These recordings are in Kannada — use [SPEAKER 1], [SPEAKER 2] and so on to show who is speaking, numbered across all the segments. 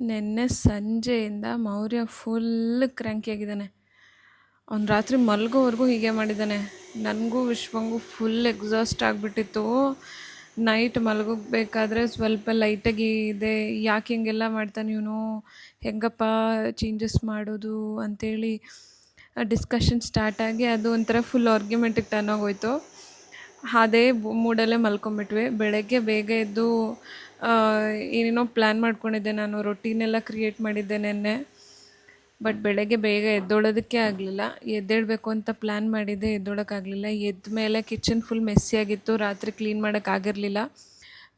[SPEAKER 1] ನೆನ್ನೆ ಸಂಜೆಯಿಂದ ಮೌರ್ಯ ಫುಲ್ ಕ್ರ್ಯಾಂಕಿ ಆಗಿದ್ದಾನೆ. ಅವ್ನು ರಾತ್ರಿ ಮಲಗೋವರೆಗೂ ಹೀಗೆ ಮಾಡಿದ್ದಾನೆ. ನನಗೂ ವಿಶ್ವಂಗೂ ಫುಲ್ ಎಕ್ಸಾಸ್ಟ್ ಆಗಿಬಿಟ್ಟಿತ್ತು. ನೈಟ್ ಮಲಗಬೇಕಾದ್ರೆ ಸ್ವಲ್ಪ ಲೈಟಾಗಿ ಇದೆ, ಯಾಕೆ ಹಿಂಗೆಲ್ಲ ಮಾಡ್ತಾನೆ ಇವನು, ಹೆಂಗಪ್ಪ ಚೇಂಜಸ್ ಮಾಡೋದು ಅಂಥೇಳಿ ಡಿಸ್ಕಷನ್ ಸ್ಟಾರ್ಟ್ ಆಗಿ ಅದು ಒಂಥರ ಫುಲ್ ಆರ್ಗ್ಯುಮೆಂಟಿಗೆ ಟರ್ನ್ ಆಗೋಯ್ತು. ಅದೇ ಮೂಡಲ್ಲೇ ಮಲ್ಕೊಂಬಿಟ್ವಿ. ಬೆಳಗ್ಗೆ ಬೇಗ ಎದ್ದು ಏನೇನೋ ಪ್ಲ್ಯಾನ್ ಮಾಡ್ಕೊಂಡಿದ್ದೆ, ನಾನು ರೊಟೀನೆಲ್ಲ ಕ್ರಿಯೇಟ್ ಮಾಡಿದ್ದೆ ನೆನ್ನೆ. ಬಟ್ ಬೆಳಗ್ಗೆ ಬೇಗ ಎದ್ದೇಳೋದಕ್ಕೆ ಆಗಲಿಲ್ಲ. ಎದ್ದೇಳಬೇಕು ಅಂತ ಪ್ಲ್ಯಾನ್ ಮಾಡಿದ್ದೆ, ಎದ್ದೇಳೋಕ್ಕಾಗಲಿಲ್ಲ. ಎದ್ದ ಮೇಲೆ ಕಿಚನ್ ಫುಲ್ ಮೆಸ್ಸಿಯಾಗಿತ್ತು, ರಾತ್ರಿ ಕ್ಲೀನ್ ಮಾಡೋಕ್ಕಾಗಿರಲಿಲ್ಲ.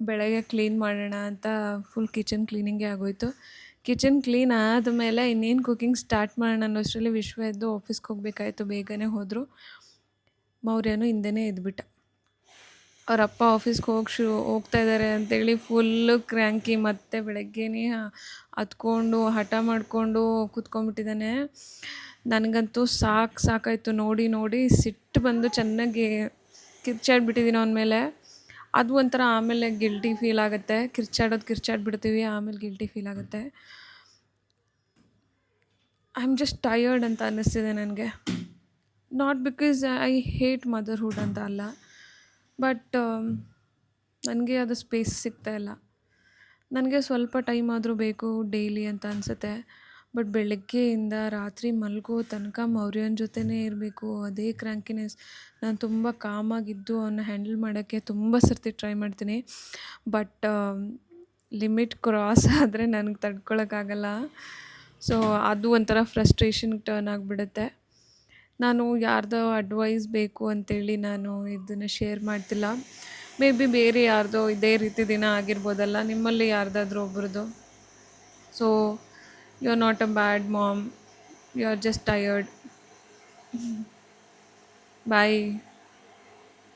[SPEAKER 1] ಬೆಳಗ್ಗೆ ಕ್ಲೀನ್ ಮಾಡೋಣ ಅಂತ ಫುಲ್ ಕಿಚನ್ ಕ್ಲೀನಿಂಗೇ ಆಗೋಯಿತು. ಕಿಚನ್ ಕ್ಲೀನ್ ಆದಮೇಲೆ ಇನ್ನೇನು ಕುಕಿಂಗ್ ಸ್ಟಾರ್ಟ್ ಮಾಡೋಣ ಅನ್ನೋಷ್ಟರಲ್ಲಿ ವಿಶ್ವ ಎದ್ದು ಆಫೀಸ್ಗೆ ಹೋಗಬೇಕಾಯ್ತು. ಬೇಗನೆ ಹೋದರು. ಮೌರ್ಯನೂ ಹಿಂದೆನೇ ಎದ್ಬಿಟ್ಟ. ಅವ್ರ ಅಪ್ಪ ಆಫೀಸ್ಗೆ ಹೋಗ್ತಾ ಇದ್ದಾರೆ ಅಂತೇಳಿ ಫುಲ್ಲು ಕ್ರ್ಯಾಂಕಿ. ಮತ್ತೆ ಬೆಳಗ್ಗೆನೇ ಹತ್ಕೊಂಡು ಹಠ ಮಾಡಿಕೊಂಡು ಕೂತ್ಕೊಂಡ್ಬಿಟ್ಟಿದ್ದಾನೆ. ನನಗಂತೂ ಸಾಕಾಯಿತು ನೋಡಿ ನೋಡಿ. ಸಿಟ್ಟು ಬಂದು ಚೆನ್ನಾಗಿ ಕಿರ್ಚಾಡ್ಬಿಟ್ಟಿದ್ದೀನಿ ಅವನ ಮೇಲೆ. ಅದು ಒಂಥರ ಆಮೇಲೆ ಗಿಲ್ಟಿ ಫೀಲ್ ಆಗುತ್ತೆ. ಕಿರ್ಚಾಡ್ಬಿಡ್ತೀವಿ, ಆಮೇಲೆ ಗಿಲ್ಟಿ ಫೀಲ್ ಆಗುತ್ತೆ. ಐ ಆಮ್ ಜಸ್ಟ್ ಟಯರ್ಡ್ ಅಂತ ಅನ್ನಿಸ್ತಿದೆ ನನಗೆ. Not because I hate motherhood ಅಂತ ಅಲ್ಲ, ಬಟ್ ನನಗೆ ಅದು ಸ್ಪೇಸ್ ಸಿಗ್ತಾಯಿಲ್ಲ. ನನಗೆ ಸ್ವಲ್ಪ ಟೈಮ್ ಆದರೂ ಬೇಕು ಡೈಲಿ ಅಂತ ಅನಿಸುತ್ತೆ. ಬಟ್ ಬೆಳಗ್ಗೆಯಿಂದ ರಾತ್ರಿ ಮಲಗೋ ತನಕ ಮೌರ್ಯನ ಜೊತೆನೇ ಇರಬೇಕು, ಅದೇ ಕ್ರ್ಯಾಂಕಿನೆಸ್. ನಾನು ತುಂಬ ಕಾಮಾಗಿದ್ದು ಅವನ್ನ ಹ್ಯಾಂಡಲ್ ಮಾಡೋಕ್ಕೆ ತುಂಬ ಸರ್ತಿ ಟ್ರೈ ಮಾಡ್ತೀನಿ. ಬಟ್ ಲಿಮಿಟ್ ಕ್ರಾಸ್ ಆದರೆ ನನಗೆ ತಡ್ಕೊಳಕ್ಕಾಗಲ್ಲ. ಸೊ ಅದು ಒಂಥರ ಫ್ರಸ್ಟ್ರೇಷನ್ಗೆ ಟರ್ನ್ ಆಗಿಬಿಡುತ್ತೆ. ನಾನು ಯಾರ್ದೋ ಅಡ್ವೈಸ್ ಬೇಕು ಅಂತೇಳಿ ನಾನು ಇದನ್ನು ಶೇರ್ ಮಾಡ್ತಿಲ್ಲ. ಮೇ ಬಿ ಬೇರೆ ಯಾರ್ದೋ ಇದೇ ರೀತಿ ದಿನ ಆಗಿರ್ಬೋದಲ್ಲ, ನಿಮ್ಮಲ್ಲಿ ಯಾರ್ದಾದ್ರೂ ಒಬ್ರದ್ದು. So you are not a bad mom, you are just tired. Bye.